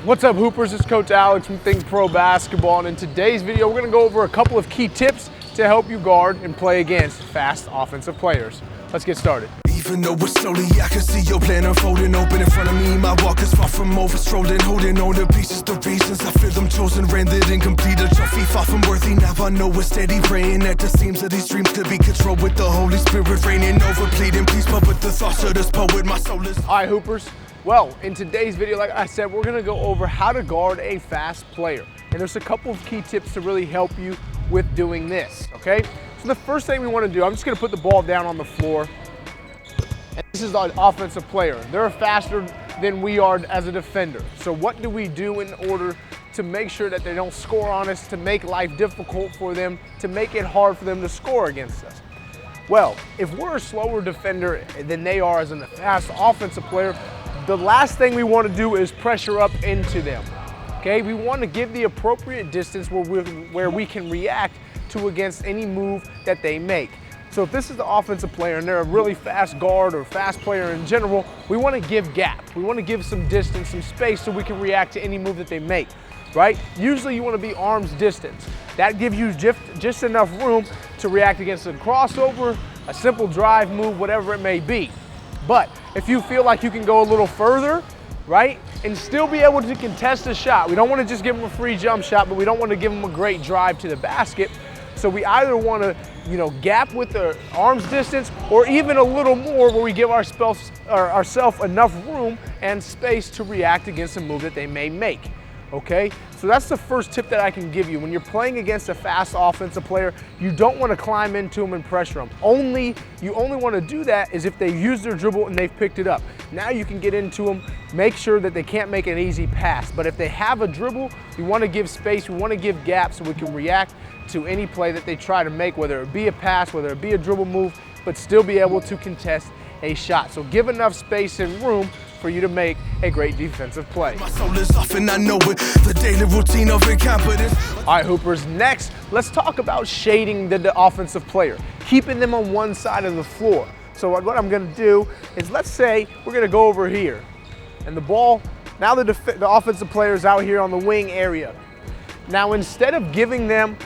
What's up, Hoopers? It's Coach Alex from THINCPRO Basketball, and in today's video, we're going to go over a couple of key tips to help you guard and play against fast offensive players. Let's get started. Even though it's slowly, I can see your plan unfolding open in front of me. My walk is far from over, strolling, holding on to pieces. The reasons I feel them chosen, rendered incomplete. A trophy far from worthy. Now I know it's steady praying at the seams of these dreams could be controlled with the Holy Spirit reigning over, pleading please, but with the thoughts of this poet, my soul is. All right, Hoopers. Well, in today's video, like I said, we're going to go over how to guard a fast player. And there's a couple of key tips to really help you with doing this, okay? So the first thing we want to do, I'm just going to put the ball down on the floor. And this is the offensive player. They're faster than we are as a defender. So what do we do in order to make sure that they don't score on us, to make life difficult for them, to make it hard for them to score against us? Well, if we're a slower defender than they are as a fast offensive player, the last thing we want to do is pressure up into them, okay? We want to give the appropriate distance where we can react to against any move that they make. So if this is the offensive player and they're a really fast guard or fast player in general, we want to give gap. We want to give some distance, some space so we can react to any move that they make, right? Usually you want to be arm's distance. That gives you just enough room to react against a crossover, a simple drive move, whatever it may be. But if you feel like you can go a little further, right, and still be able to contest a shot, we don't want to just give them a free jump shot, but we don't want to give them a great drive to the basket. So we either want to, gap with the arm's distance or even a little more where we give ourselves enough room and space to react against a move that they may make. Okay, so that's the first tip that I can give you. When you're playing against a fast offensive player, you don't want to climb into them and pressure them. You only want to do that is if they've used their dribble and they've picked it up. Now you can get into them, make sure that they can't make an easy pass. But if they have a dribble, we want to give space, we want to give gaps so we can react to any play that they try to make, whether it be a pass, whether it be a dribble move, but still be able to contest a shot. So give enough space and room for you to make a great defensive play. My soul is off and I know it, the daily routine of incompetence. All right, Hoopers, next, let's talk about shading the offensive player, keeping them on one side of the floor. So what I'm gonna do is, let's say we're gonna go over here, and the ball, now the offensive player is out here on the wing area. Now, instead of giving them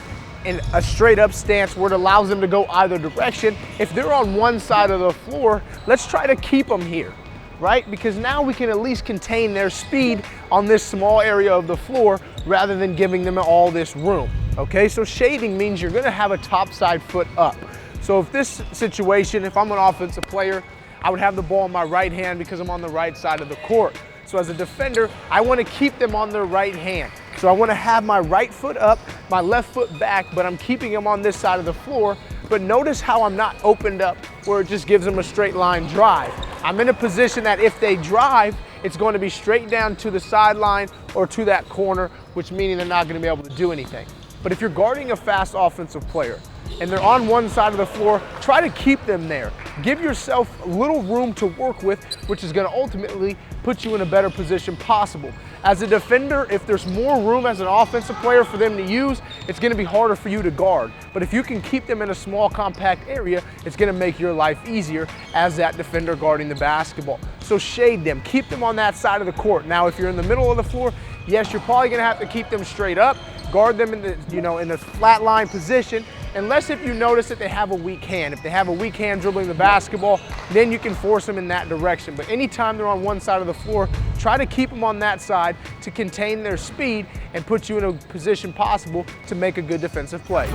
in a straight up stance where it allows them to go either direction, if they're on one side of the floor, let's try to keep them here, right? Because now we can at least contain their speed on this small area of the floor rather than giving them all this room, okay? So shading means you're gonna have a top side foot up. So if this situation, if I'm an offensive player, I would have the ball in my right hand because I'm on the right side of the court. So as a defender, I want to keep them on their right hand. So I want to have my right foot up, my left foot back, but I'm keeping them on this side of the floor. But notice how I'm not opened up where it just gives them a straight line drive. I'm in a position that if they drive, it's going to be straight down to the sideline or to that corner, which meaning they're not going to be able to do anything. But if you're guarding a fast offensive player and they're on one side of the floor, try to keep them there. Give yourself a little room to work with, which is going to ultimately put you in a better position possible. As a defender, if there's more room as an offensive player for them to use, it's going to be harder for you to guard. But if you can keep them in a small, compact area, it's going to make your life easier as that defender guarding the basketball. So shade them, keep them on that side of the court. Now, if you're in the middle of the floor, yes, you're probably going to have to keep them straight up, guard them in the, in the flat line position, unless if you notice that they have a weak hand. If they have a weak hand dribbling the basketball, then you can force them in that direction. But anytime they're on one side of the floor, try to keep them on that side to contain their speed and put you in a position possible to make a good defensive play.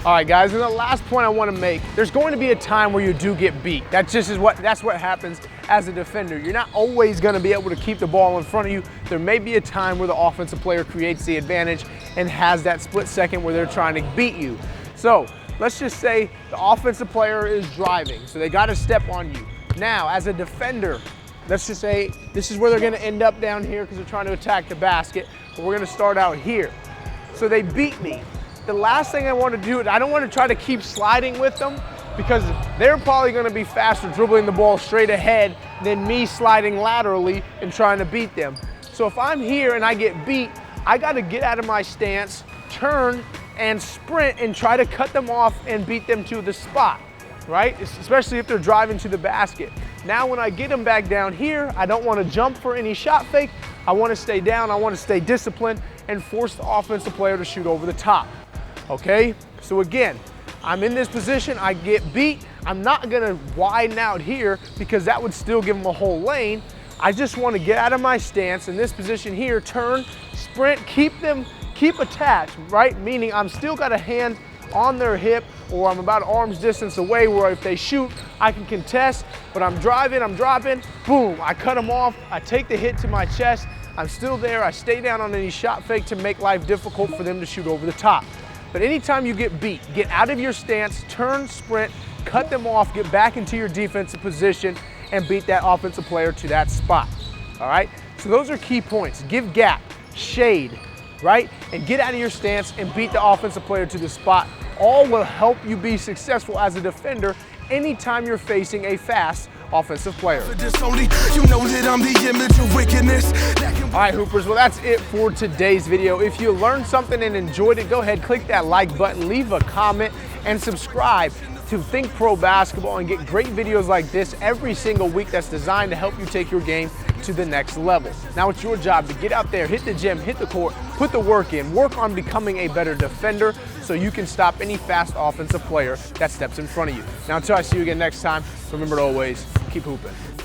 All right, guys, and the last point I want to make, there's going to be a time where you do get beat. That's what happens as a defender. You're not always going to be able to keep the ball in front of you. There may be a time where the offensive player creates the advantage and has that split second where they're trying to beat you. So let's just say the offensive player is driving, so they got to step on you. Now, as a defender, let's just say this is where they're going to end up down here because they're trying to attack the basket, but we're going to start out here. So they beat me. The last thing I want to do is I don't want to try to keep sliding with them because they're probably going to be faster dribbling the ball straight ahead than me sliding laterally and trying to beat them. So if I'm here and I get beat, I got to get out of my stance, turn and sprint and try to cut them off and beat them to the spot. right? Especially if they're driving to the basket. Now when I get them back down here, I don't want to jump for any shot fake. I want to stay down, I want to stay disciplined and force the offensive player to shoot over the top, okay? So again, I'm in this position, I get beat. I'm not gonna widen out here because that would still give them a whole lane. I just want to get out of my stance in this position here, turn, sprint, keep attached, right? Meaning I'm still got a hand on their hip, or I'm about arm's distance away where if they shoot, I can contest, but I'm driving, I'm dropping, boom, I cut them off, I take the hit to my chest, I'm still there, I stay down on any shot fake to make life difficult for them to shoot over the top. But anytime you get beat, get out of your stance, turn, sprint, cut them off, get back into your defensive position, and beat that offensive player to that spot, all right? So those are key points. Give gap, shade, right? And get out of your stance and beat the offensive player to the spot. All will help you be successful as a defender anytime you're facing a fast offensive player. All right, Hoopers, well, that's it for today's video. If you learned something and enjoyed it, go ahead, click that like button, leave a comment, and subscribe to THINCPRO Basketball and get great videos like this every single week that's designed to help you take your game to the next level. Now it's your job to get out there, hit the gym, hit the court, put the work in, work on becoming a better defender so you can stop any fast offensive player that steps in front of you. Now until I see you again next time, remember to always keep hooping.